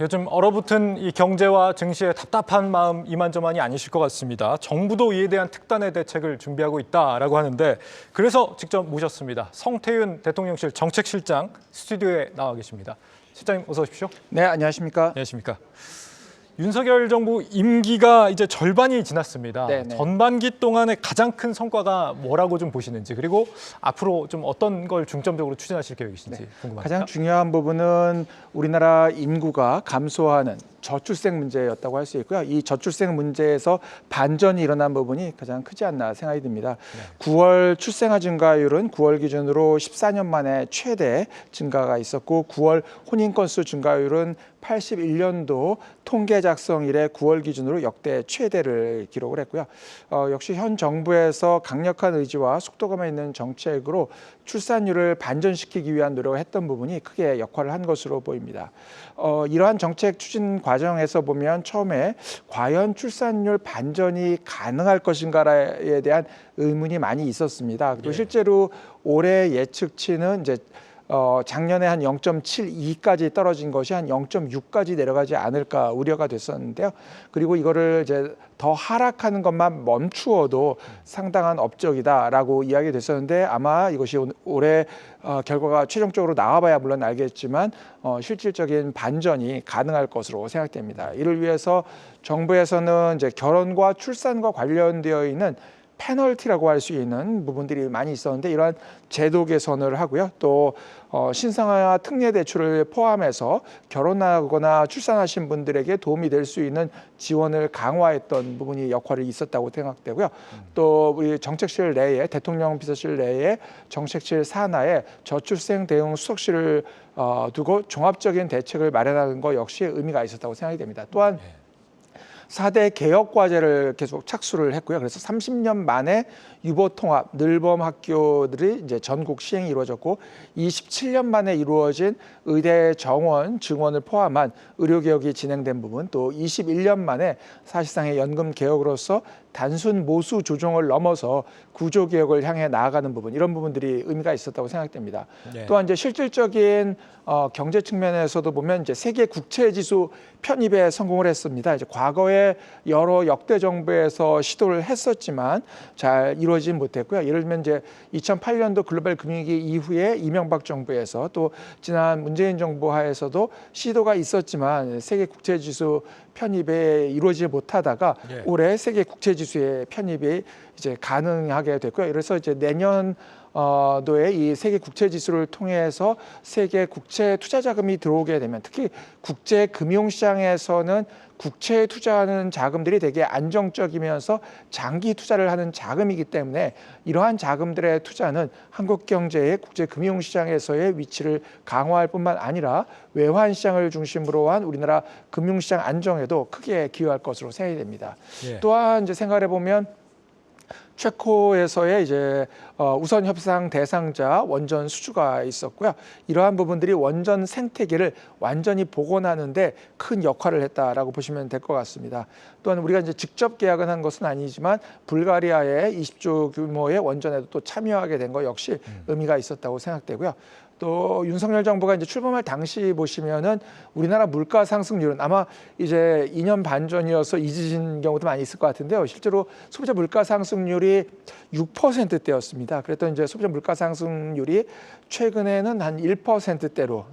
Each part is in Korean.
요즘 얼어붙은 이 경제와 증시에 답답한 마음 이만저만이 아니실 것 같습니다. 정부도 이에 대한 특단의 대책을 준비하고 있다라고 하는데 그래서 직접 모셨습니다. 성태윤 대통령실 정책실장 스튜디오에 나와 계십니다. 실장님 어서 오십시오. 네, 안녕하십니까? 안녕하십니까. 윤석열 정부 임기가 이제 절반이 지났습니다. 네네. 전반기 동안의 가장 큰 성과가 뭐라고 좀 보시는지, 그리고 앞으로 좀 어떤 걸 중점적으로 추진하실 계획이신지 궁금합니다. 가장 중요한 부분은 우리나라 인구가 감소하는 저출생 문제였다고 할 수 있고요. 이 저출생 문제에서 반전이 일어난 부분이 가장 크지 않나 생각이 듭니다. 9월 출생아 증가율은 9월 기준으로 14년 만에 최대 증가가 있었고 9월 혼인 건수 증가율은 81년도 통계 작성 이래 9월 기준으로 역대 최대를 기록을 했고요. 역시 현 정부에서 강력한 의지와 속도감 있는 정책으로 출산율을 반전시키기 위한 노력을 했던 부분이 크게 역할을 한 것으로 보입니다. 이러한 정책 추진 과정에서 보면 처음에 과연 출산율 반전이 가능할 것인가에 대한 의문이 많이 있었습니다. 그리고 실제로 올해 예측치는 이제 작년에 한 0.72까지 떨어진 것이 한 0.6까지 내려가지 않을까 우려가 됐었는데요. 그리고 이거를 이제 더 하락하는 것만 멈추어도 상당한 업적이다라고 이야기 됐었는데 아마 이것이 올해 결과가 최종적으로 나와봐야 물론 알겠지만 실질적인 반전이 가능할 것으로 생각됩니다. 이를 위해서 정부에서는 이제 결혼과 출산과 관련되어 있는 페널티라고 할 수 있는 부분들이 많이 있었는데 이러한 제도 개선을 하고요. 또 신생아 특례 대출을 포함해서 결혼하거나 출산하신 분들에게 도움이 될 수 있는 지원을 강화했던 부분이 역할이 있었다고 생각되고요. 또 우리 정책실 내에 대통령 비서실 내에 정책실 산하에 저출생 대응 수석실을 두고 종합적인 대책을 마련하는 것 역시 의미가 있었다고 생각이 됩니다. 또한 4대 개혁과제를 계속 착수를 했고요. 그래서 30년 만에 유보통합 늘범 학교들이 이제 전국 시행이 이루어졌고 27년 만에 이루어진 의대 정원 증원을 포함한 의료개혁이 진행된 부분, 또 21년 만에 사실상의 연금 개혁으로서 단순 모수 조정을 넘어서 구조개혁을 향해 나아가는 부분, 이런 부분들이 의미가 있었다고 생각됩니다. 네. 또한 이제 실질적인 경제 측면에서도 보면 이제 세계 국채지수 편입에 성공을 했습니다. 이제 과거에 여러 역대 정부에서 시도를 했었지만 잘 이루어지지 못했고요. 예를 들면 이제 2008년도 글로벌 금융위기 이후에 이명박 정부에서 또 지난 문재인 정부 하에서도 시도가 있었지만 세계 국채지수 편입에 이루어지지 못하다가 올해 세계 국채지수의 편입이 이제 가능하게 됐고요. 그래서 이제 내년 도에 이 세계 국채 지수를 통해서 세계 국채 투자 자금이 들어오게 되면 특히 국제 금융 시장에서는 국채에 투자하는 자금들이 되게 안정적이면서 장기 투자를 하는 자금이기 때문에 이러한 자금들의 투자는 한국 경제의 국제 금융 시장에서의 위치를 강화할 뿐만 아니라 외환 시장을 중심으로 한 우리나라 금융 시장 안정에도 크게 기여할 것으로 생각이 됩니다. 또한 이제 생각해 보면 체코에서의 이제 우선 협상 대상자 원전 수주가 있었고요. 이러한 부분들이 원전 생태계를 완전히 복원하는데 큰 역할을 했다라고 보시면 될 것 같습니다. 또한 우리가 이제 직접 계약은 한 것은 아니지만 불가리아의 20조 규모의 원전에도 또 참여하게 된 것 역시 의미가 있었다고 생각되고요. 또 윤석열 정부가 이제 출범할 당시 보시면은 우리나라 물가 상승률은 아마 이제 2년 반 전이어서 잊으신 경우도 많이 있을 것 같은데요. 실제로 소비자 물가 상승률이 6%대였습니다. 그랬던 이제 소비자 물가 상승률이 최근에는 한 1%대로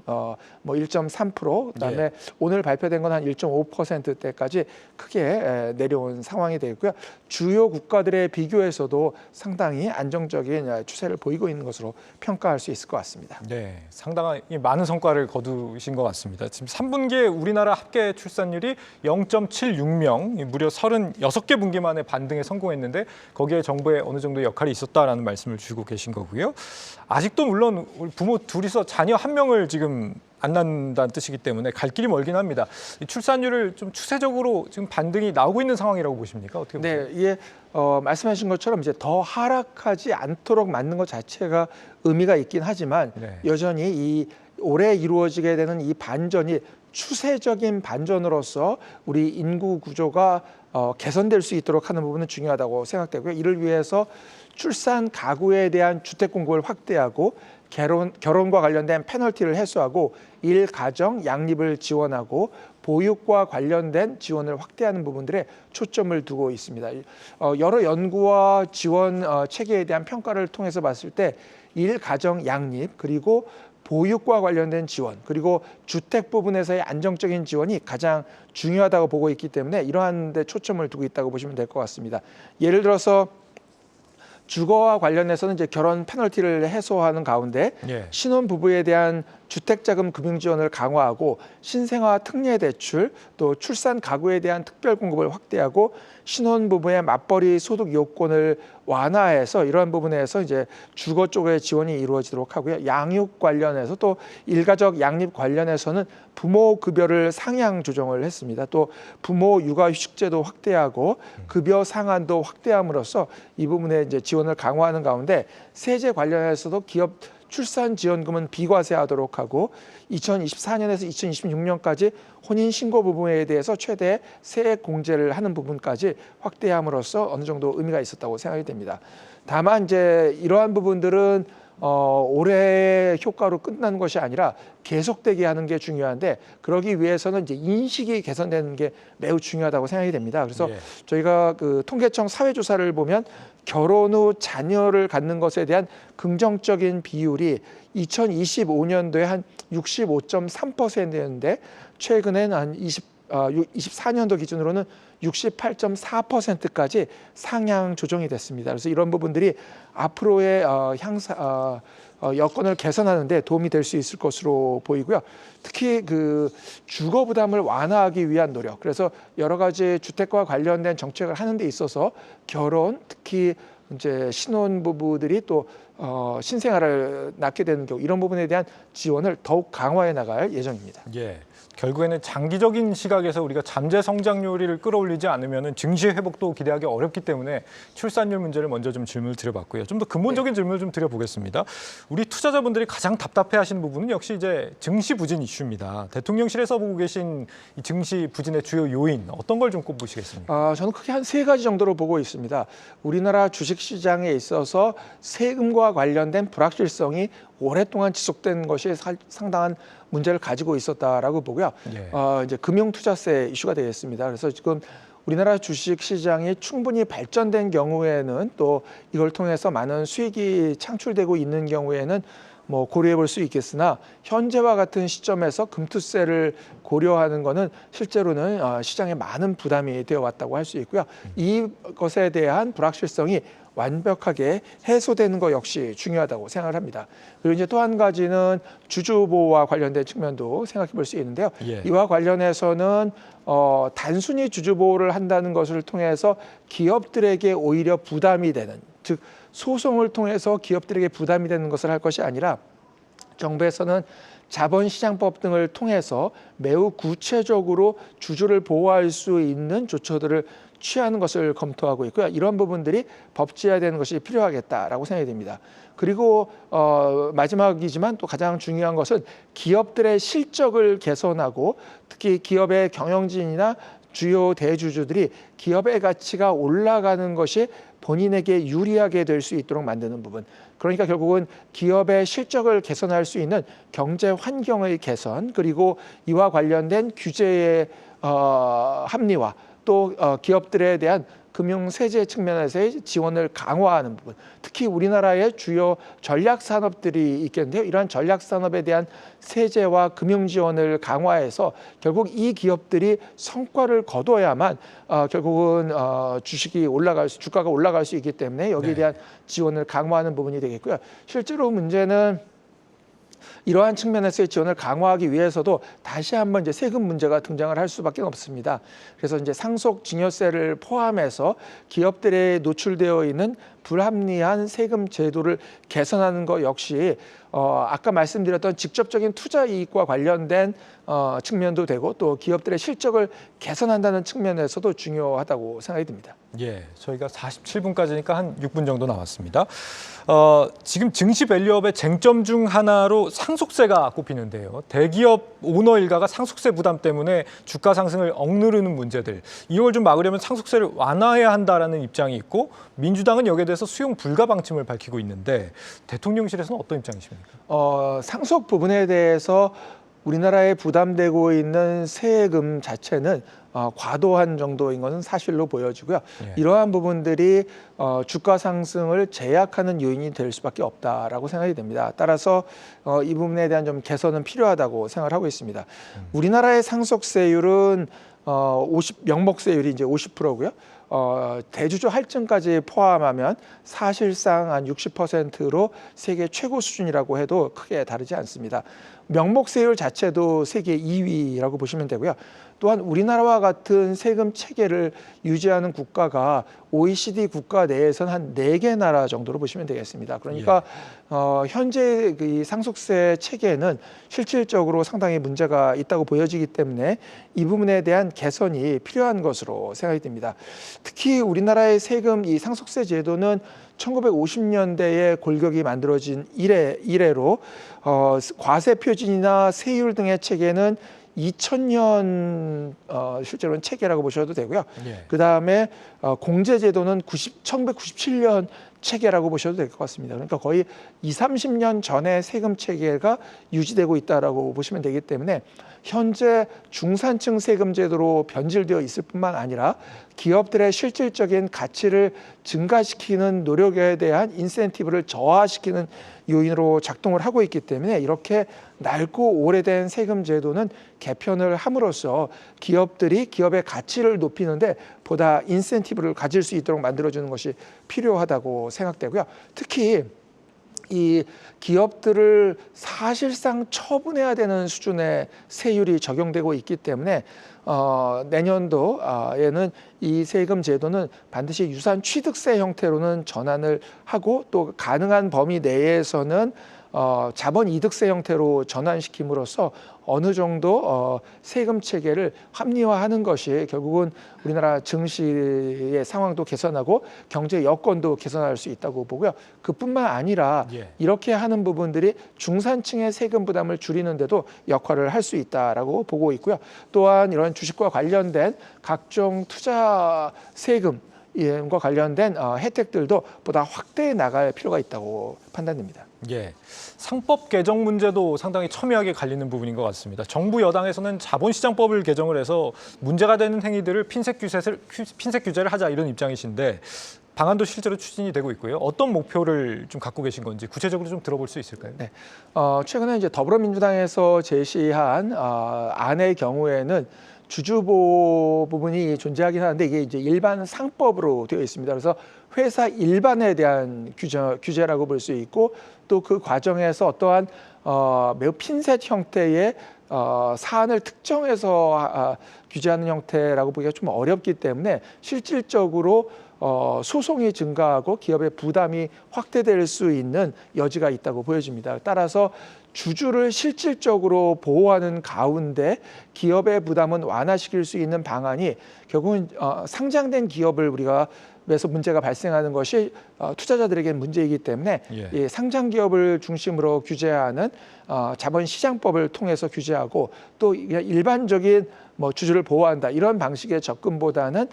뭐 1.3%, 그다음에 오늘 발표된 건 한 1.5%대까지 크게 내려온 상황이 되고요. 주요 국가들의 비교에서도 상당히 안정적인 추세를 보이고 있는 것으로 평가할 수 있을 것 같습니다. 네, 상당히 많은 성과를 거두신 것 같습니다. 지금 3분기에 우리나라 합계 출산율이 0.76명, 무려 36개 분기 만에 반등에 성공했는데 거기에 정부의 어느 정도 역할이 있었다라는 말씀을 주고 계신 거고요. 아직도 물론 부모 둘이서 자녀 한 명을 지금 안 낳는다는 뜻이기 때문에 갈 길이 멀긴 합니다. 이 출산율을 좀 추세적으로 지금 반등이 나오고 있는 상황이라고 보십니까? 어떻게 보세요? 네, 이게 말씀하신 것처럼 이제 더 하락하지 않도록 만든 것 자체가 의미가 있긴 하지만 여전히 이 올해 이루어지게 되는 이 반전이 추세적인 반전으로서 우리 인구 구조가 개선될 수 있도록 하는 부분은 중요하다고 생각되고요. 이를 위해서 출산 가구에 대한 주택 공급을 확대하고 결혼과 관련된 페널티를 해소하고 일가정 양립을 지원하고 보육과 관련된 지원을 확대하는 부분들에 초점을 두고 있습니다. 여러 연구와 지원 체계에 대한 평가를 통해서 봤을 때 일가정 양립 그리고 보육과 관련된 지원 그리고 주택 부분에서의 안정적인 지원이 가장 중요하다고 보고 있기 때문에 이러한 데 초점을 두고 있다고 보시면 될 것 같습니다. 예를 들어서 주거와 관련해서는 이제 결혼 페널티를 해소하는 가운데 신혼 부부에 대한 주택자금 금융 지원을 강화하고 신생아 특례 대출 또 출산 가구에 대한 특별 공급을 확대하고 신혼 부부의 맞벌이 소득 요건을 완화해서 이러한 부분에서 이제 주거 쪽의 지원이 이루어지도록 하고요. 양육 관련해서 또 일가족 양립 관련해서는 부모 급여를 상향 조정을 했습니다. 또 부모 육아휴직제도 확대하고 급여 상한도 확대함으로써 이 부분에 이제 지원을 강화하는 가운데 세제 관련해서도 기업 출산지원금은 비과세하도록 하고 2024년에서 2026년까지 혼인신고 부분에 대해서 최대 세액 공제를 하는 부분까지 확대함으로써 어느 정도 의미가 있었다고 생각이 됩니다. 다만 이제 이러한 부분들은 올해 효과로 끝나는 것이 아니라 계속되게 하는 게 중요한데 그러기 위해서는 이제 인식이 개선되는 게 매우 중요하다고 생각이 됩니다. 그래서 저희가 그 통계청 사회조사를 보면 결혼 후 자녀를 갖는 것에 대한 긍정적인 비율이 2025년도에 한 65.3%였는데 최근엔 한 24년도 기준으로는 68.4%까지 상향 조정이 됐습니다. 그래서 이런 부분들이 앞으로의 여건을 개선하는 데 도움이 될 수 있을 것으로 보이고요. 특히 그 주거 부담을 완화하기 위한 노력. 그래서 여러 가지 주택과 관련된 정책을 하는 데 있어서 결혼, 특히 이제 신혼 부부들이 또 신생아를 낳게 되는 경우 이런 부분에 대한 지원을 더욱 강화해 나갈 예정입니다. 결국에는 장기적인 시각에서 우리가 잠재 성장률을 끌어올리지 않으면 증시 회복도 기대하기 어렵기 때문에 출산율 문제를 먼저 좀 질문을 드려봤고요. 좀 더 근본적인 질문을 좀 드려보겠습니다. 우리 투자자분들이 가장 답답해하시는 부분은 역시 이제 증시 부진 이슈입니다. 대통령실에서 보고 계신 이 증시 부진의 주요 요인 어떤 걸 좀 꼽으시겠습니까? 저는 크게 한 세 가지 정도로 보고 있습니다. 우리나라 주식시장에 있어서 세금과 관련된 불확실성이 오랫동안 지속된 것이 상당한 문제를 가지고 있었다라고 보고요. 이제 금융투자세 이슈가 되겠습니다. 그래서 지금 우리나라 주식시장이 충분히 발전된 경우에는 또 이걸 통해서 많은 수익이 창출되고 있는 경우에는 뭐 고려해 볼 수 있겠으나 현재와 같은 시점에서 금투세를 고려하는 것은 실제로는 시장에 많은 부담이 되어 왔다고 할 수 있고요. 이것에 대한 불확실성이 완벽하게 해소되는 것 역시 중요하다고 생각을 합니다. 그리고 이제 또 한 가지는 주주보호와 관련된 측면도 생각해 볼 수 있는데요. 이와 관련해서는 단순히 주주보호를 한다는 것을 통해서 기업들에게 오히려 부담이 되는, 즉 소송을 통해서 기업들에게 부담이 되는 것을 할 것이 아니라 정부에서는 자본시장법 등을 통해서 매우 구체적으로 주주를 보호할 수 있는 조처들을 취하는 것을 검토하고 있고요. 이런 부분들이 법제화되는 것이 필요하겠다라고 생각이 됩니다. 그리고 마지막이지만 또 가장 중요한 것은 기업들의 실적을 개선하고 특히 기업의 경영진이나 주요 대주주들이 기업의 가치가 올라가는 것이 본인에게 유리하게 될 수 있도록 만드는 부분. 그러니까 결국은 기업의 실적을 개선할 수 있는 경제 환경의 개선 그리고 이와 관련된 규제의 합리화 또 기업들에 대한 금융세제 측면에서의 지원을 강화하는 부분, 특히 우리나라의 주요 전략산업들이 있겠는데요. 이러한 전략산업에 대한 세제와 금융 지원을 강화해서 결국 이 기업들이 성과를 거둬야만 결국은 주가가 올라갈 수 있기 때문에 여기에 대한 지원을 강화하는 부분이 되겠고요. 실제로 문제는 이러한 측면에서의 지원을 강화하기 위해서도 다시 한번 이제 세금 문제가 등장을 할 수밖에 없습니다. 그래서 이제 상속 증여세를 포함해서 기업들에 노출되어 있는 불합리한 세금 제도를 개선하는 것 역시 아까 말씀드렸던 직접적인 투자 이익과 관련된 측면도 되고 또 기업들의 실적을 개선한다는 측면에서도 중요하다고 생각이 듭니다. 저희가 47분까지니까 한 6분 정도 남았습니다. 지금 증시 밸류업의 쟁점 중 하나로 상속세가 꼽히는데요. 대기업 오너 일가가 상속세 부담 때문에 주가 상승을 억누르는 문제들, 이걸 좀 막으려면 상속세를 완화해야 한다라는 입장이 있고 민주당은 여기에 대해서 수용 불가 방침을 밝히고 있는데 대통령실에서는 어떤 입장이십니까? 상속 부분에 대해서 우리나라에 부담되고 있는 세금 자체는 과도한 정도인 것은 사실로 보여지고요. 예. 이러한 부분들이 주가 상승을 제약하는 요인이 될 수밖에 없다라고 생각이 됩니다. 따라서 이 부분에 대한 좀 개선은 필요하다고 생각을 하고 있습니다. 우리나라의 상속세율은 명목세율이 이제 50%고요. 대주주 할증까지 포함하면 사실상 한 60%로 세계 최고 수준이라고 해도 크게 다르지 않습니다. 명목세율 자체도 세계 2위라고 보시면 되고요. 또한 우리나라와 같은 세금 체계를 유지하는 국가가 OECD 국가 내에서는 한 4개 나라 정도로 보시면 되겠습니다. 그러니까 현재 이 상속세 체계는 실질적으로 상당히 문제가 있다고 보여지기 때문에 이 부분에 대한 개선이 필요한 것으로 생각이 됩니다. 특히 우리나라의 세금 이 상속세 제도는 1950년대에 골격이 만들어진 이래로 과세 표준이나 세율 등의 체계는 2000년 실제로는 체계라고 보셔도 되고요. 예. 그다음에 공제제도는 1997년 체계라고 보셔도 될 것 같습니다. 그러니까 거의 20-30년 전에 세금 체계가 유지되고 있다라고 보시면 되기 때문에 현재 중산층 세금 제도로 변질되어 있을 뿐만 아니라 기업들의 실질적인 가치를 증가시키는 노력에 대한 인센티브를 저하시키는 요인으로 작동을 하고 있기 때문에 이렇게 낡고 오래된 세금 제도는 개편을 함으로써 기업들이 기업의 가치를 높이는데 보다 인센티브를 가질 수 있도록 만들어주는 것이 필요하다고 생각되고요. 특히 이 기업들을 사실상 처분해야 되는 수준의 세율이 적용되고 있기 때문에 내년도에는 이 세금 제도는 반드시 유산 취득세 형태로는 전환을 하고 또 가능한 범위 내에서는 자본 이득세 형태로 전환시킴으로써 어느 정도 세금 체계를 합리화하는 것이 결국은 우리나라 증시의 상황도 개선하고 경제 여건도 개선할 수 있다고 보고요. 그뿐만 아니라 이렇게 하는 부분들이 중산층의 세금 부담을 줄이는데도 역할을 할 수 있다라고 보고 있고요. 또한 이런 주식과 관련된 각종 투자 세금과 관련된 혜택들도 보다 확대해 나갈 필요가 있다고 판단됩니다. 예, 상법 개정 문제도 상당히 첨예하게 갈리는 부분인 것 같습니다. 정부 여당에서는 자본시장법을 개정을 해서 문제가 되는 행위들을 핀셋 규제를 하자 이런 입장이신데 방안도 실제로 추진이 되고 있고요. 어떤 목표를 좀 갖고 계신 건지 구체적으로 좀 들어볼 수 있을까요? 네, 최근에 이제 더불어민주당에서 제시한 안의 경우에는 주주보호 부분이 존재하긴 하는데 이게 이제 일반 상법으로 되어 있습니다. 그래서 회사 일반에 대한 규제라고 볼 수 있고 또 그 과정에서 어떠한 매우 핀셋 형태의 사안을 특정해서 규제하는 형태라고 보기가 좀 어렵기 때문에 실질적으로 소송이 증가하고 기업의 부담이 확대될 수 있는 여지가 있다고 보여집니다. 따라서 주주를 실질적으로 보호하는 가운데 기업의 부담은 완화시킬 수 있는 방안이 결국은 상장된 기업을 우리가 에서 문제가 발생하는 것이 투자자들에게 문제이기 때문에 이 상장 기업을 중심으로 규제하는 자본시장법을 통해서 규제하고 또 일반적인 주주를 보호한다 이런 방식의 접근보다는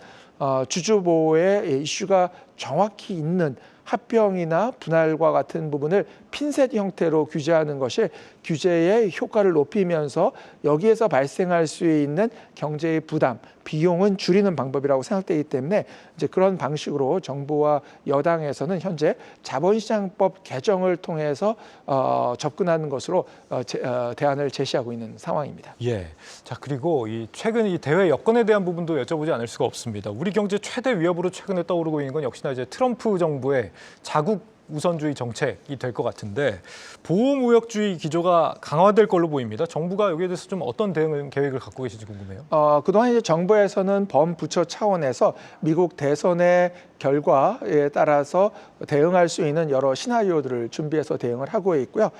주주 보호의 이슈가 정확히 있는 합병이나 분할과 같은 부분을 핀셋 형태로 규제하는 것이 규제의 효과를 높이면서 여기에서 발생할 수 있는 경제의 부담, 비용은 줄이는 방법이라고 생각되기 때문에 이제 그런 방식으로 정부와 여당에서는 현재 자본시장법 개정을 통해서 접근하는 것으로 대안을 제시하고 있는 상황입니다. 예. 자, 그리고 최근 이 대외 여건에 대한 부분도 여쭤보지 않을 수가 없습니다. 우리 경제 최대 위협으로 최근에 떠오르고 있는 건 역시나 이제 트럼프 정부의 자국 우선주의 정책이 될 것 같은데 보호무역주의 기조가 강화될 걸로 보입니다. 정부가 여기에 대해서 좀 어떤 대응 계획을 갖고 계신지 궁금해요. 그동안 이제 정부에서는 범부처 차원에서 미국 대선의 결과에 따라서 대응할 수 있는 여러 시나리오들을 준비해서 대응을 하고 있고요.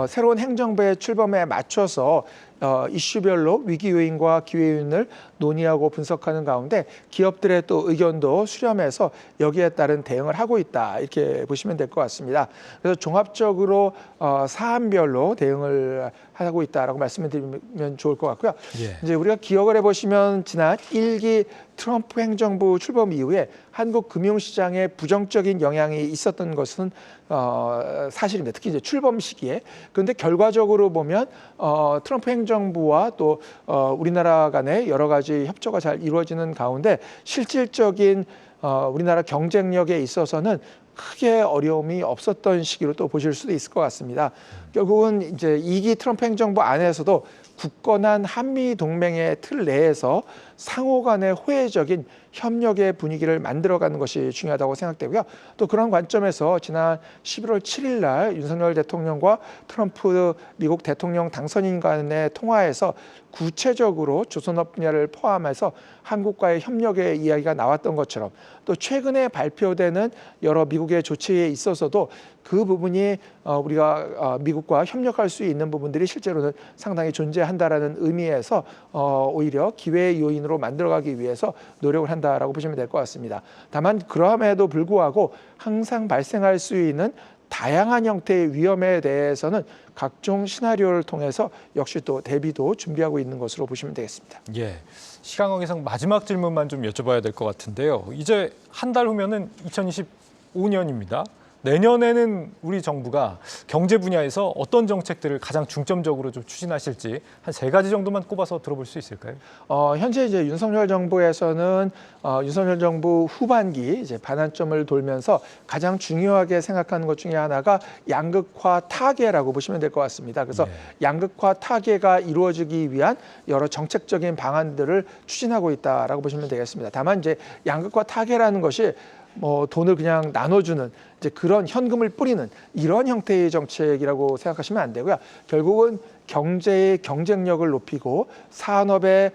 새로운 행정부의 출범에 맞춰서 이슈별로 위기 요인과 기회 요인을 논의하고 분석하는 가운데 기업들의 또 의견도 수렴해서 여기에 따른 대응을 하고 있다 이렇게 보시면 될 것 같습니다. 그래서 종합적으로 사안별로 대응을 하고 있다라고 말씀을 드리면 좋을 것 같고요. 예. 이제 우리가 기억을 해보시면 지난 1기 트럼프 행정부 출범 이후에 한국 금융시장에 부정적인 영향이 있었던 것은 사실입니다. 특히 이제 출범 시기에. 그런데 결과적으로 보면 트럼프 행정부와 또 우리나라 간의 여러 가지 협조가 잘 이루어지는 가운데 실질적인 우리나라 경쟁력에 있어서는 크게 어려움이 없었던 시기로 또 보실 수도 있을 것 같습니다. 결국은 이제 2기 트럼프 행정부 안에서도 굳건한 한미 동맹의 틀 내에서 상호 간의 호혜적인 협력의 분위기를 만들어가는 것이 중요하다고 생각되고요. 또 그런 관점에서 지난 11월 7일 날 윤석열 대통령과 트럼프 미국 대통령 당선인 간의 통화에서 구체적으로 조선업 분야를 포함해서 한국과의 협력의 이야기가 나왔던 것처럼 또 최근에 발표되는 여러 미국의 조치에 있어서도 그 부분이 우리가 미국과 협력할 수 있는 부분들이 실제로는 상당히 존재한다라는 의미에서 오히려 기회의 요인으로 만들어가기 위해서 노력을 한다라고 보시면 될 것 같습니다. 다만 그럼에도 불구하고 항상 발생할 수 있는 다양한 형태의 위험에 대해서는 각종 시나리오를 통해서 역시 또 대비도 준비하고 있는 것으로 보시면 되겠습니다. 예. 시간 관계상 마지막 질문만 좀 여쭤봐야 될 것 같은데요. 이제 한 달 후면은 2025년입니다. 내년에는 우리 정부가 경제 분야에서 어떤 정책들을 가장 중점적으로 좀 추진하실지 한 3가지 정도만 꼽아서 들어볼 수 있을까요? 현재 이제 윤석열 정부에서는 윤석열 정부 후반기 이제 반환점을 돌면서 가장 중요하게 생각하는 것 중에 하나가 양극화 타개라고 보시면 될 것 같습니다. 그래서 양극화 타개가 이루어지기 위한 여러 정책적인 방안들을 추진하고 있다라고 보시면 되겠습니다. 다만 이제 양극화 타개라는 것이 돈을 그냥 나눠주는 이제 그런 현금을 뿌리는 이런 형태의 정책이라고 생각하시면 안 되고요. 결국은 경제의 경쟁력을 높이고 산업의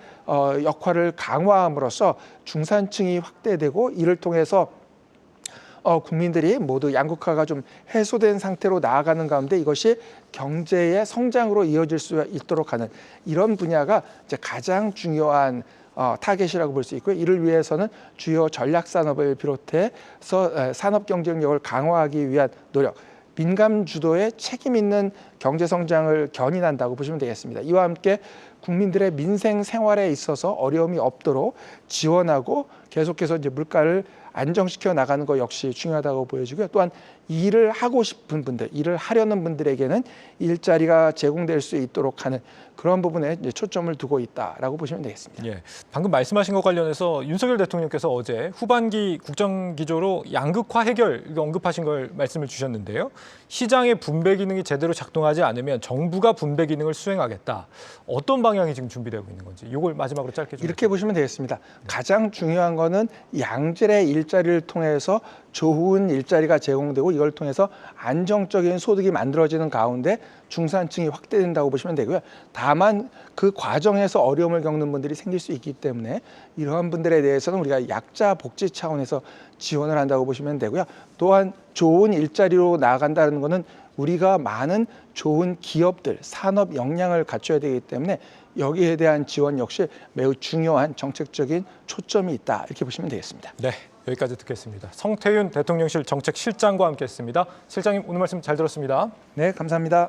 역할을 강화함으로써 중산층이 확대되고 이를 통해서 국민들이 모두 양극화가 좀 해소된 상태로 나아가는 가운데 이것이 경제의 성장으로 이어질 수 있도록 하는 이런 분야가 이제 가장 중요한 타겟이라고 볼 수 있고요. 이를 위해서는 주요 전략 산업을 비롯해서 산업 경쟁력을 강화하기 위한 노력, 민감 주도의 책임 있는 경제 성장을 견인한다고 보시면 되겠습니다. 이와 함께 국민들의 민생 생활에 있어서 어려움이 없도록 지원하고 계속해서 이제 물가를 안정시켜 나가는 것 역시 중요하다고 보여지고요. 또한 일을 하고 싶은 분들, 일을 하려는 분들에게는 일자리가 제공될 수 있도록 하는 그런 부분에 이제 초점을 두고 있다라고 보시면 되겠습니다. 예, 방금 말씀하신 것 관련해서 윤석열 대통령께서 어제 후반기 국정 기조로 양극화 해결 이거 언급하신 걸 말씀을 주셨는데요. 시장의 분배 기능이 제대로 작동하지 않으면 정부가 분배 기능을 수행하겠다. 어떤 방향이 지금 준비되고 있는 건지 이걸 마지막으로 짧게 좀 이렇게 보시면 되겠습니다. 가장 중요한 거는 양질의 일자리를 통해서 좋은 일자리가 제공되고 이걸 통해서 안정적인 소득이 만들어지는 가운데 중산층이 확대된다고 보시면 되고요. 다만 그 과정에서 어려움을 겪는 분들이 생길 수 있기 때문에 이러한 분들에 대해서는 우리가 약자 복지 차원에서 지원을 한다고 보시면 되고요. 또한 좋은 일자리로 나아간다는 것은 우리가 많은 좋은 기업들, 산업 역량을 갖춰야 되기 때문에 여기에 대한 지원 역시 매우 중요한 정책적인 초점이 있다 이렇게 보시면 되겠습니다. 네, 여기까지 듣겠습니다. 성태윤 대통령실 정책실장과 함께했습니다. 실장님 오늘 말씀 잘 들었습니다. 네, 감사합니다.